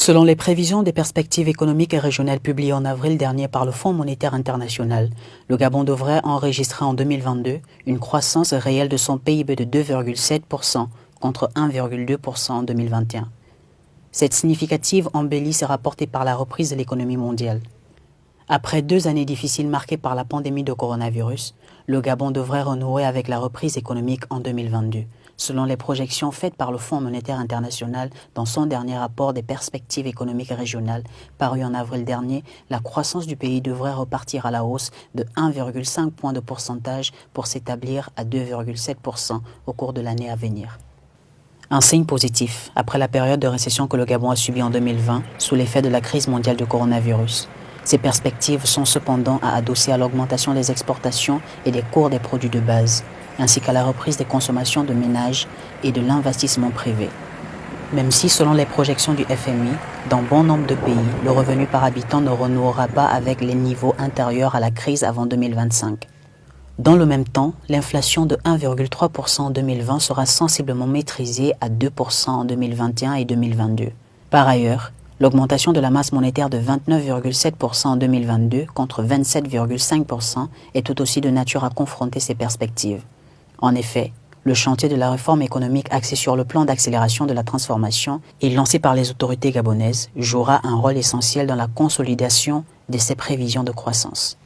Selon les prévisions des perspectives économiques et régionales publiées en avril dernier par le Fonds monétaire international, le Gabon devrait enregistrer en 2022 une croissance réelle de son PIB de 2,7% contre 1,2% en 2021. Cette significative embellie sera portée par la reprise de l'économie mondiale. Après 2 années difficiles marquées par la pandémie de coronavirus, le Gabon devrait renouer avec la reprise économique en 2022, selon les projections faites par le Fonds monétaire international dans son dernier rapport des perspectives économiques régionales, paru en avril dernier. La croissance du pays devrait repartir à la hausse de 1,5 point de pourcentage pour s'établir à 2,7% au cours de l'année à venir. Un signe positif après la période de récession que le Gabon a subie en 2020 sous l'effet de la crise mondiale du coronavirus. Ces perspectives sont cependant à adosser à l'augmentation des exportations et des cours des produits de base, ainsi qu'à la reprise des consommations de ménages et de l'investissement privé. Même si, selon les projections du FMI, dans bon nombre de pays, le revenu par habitant ne renouera pas avec les niveaux intérieurs à la crise avant 2025. Dans le même temps, l'inflation de 1,3% en 2020 sera sensiblement maîtrisée à 2% en 2021 et 2022. Par ailleurs, l'augmentation de la masse monétaire de 29,7% en 2022 contre 27,5% est tout aussi de nature à confronter ces perspectives. En effet, le chantier de la réforme économique axé sur le plan d'accélération de la transformation et lancé par les autorités gabonaises jouera un rôle essentiel dans la consolidation de ces prévisions de croissance.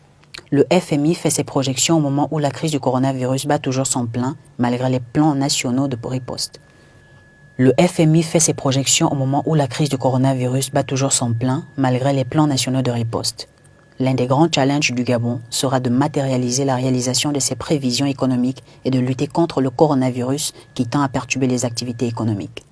Le FMI fait ses projections au moment où la crise du coronavirus bat toujours son plein malgré les plans nationaux de riposte. Le FMI fait ses projections au moment où la crise du coronavirus bat toujours son plein malgré les plans nationaux de riposte. L'un des grands challenges du Gabon sera de matérialiser la réalisation de ses prévisions économiques et de lutter contre le coronavirus qui tend à perturber les activités économiques.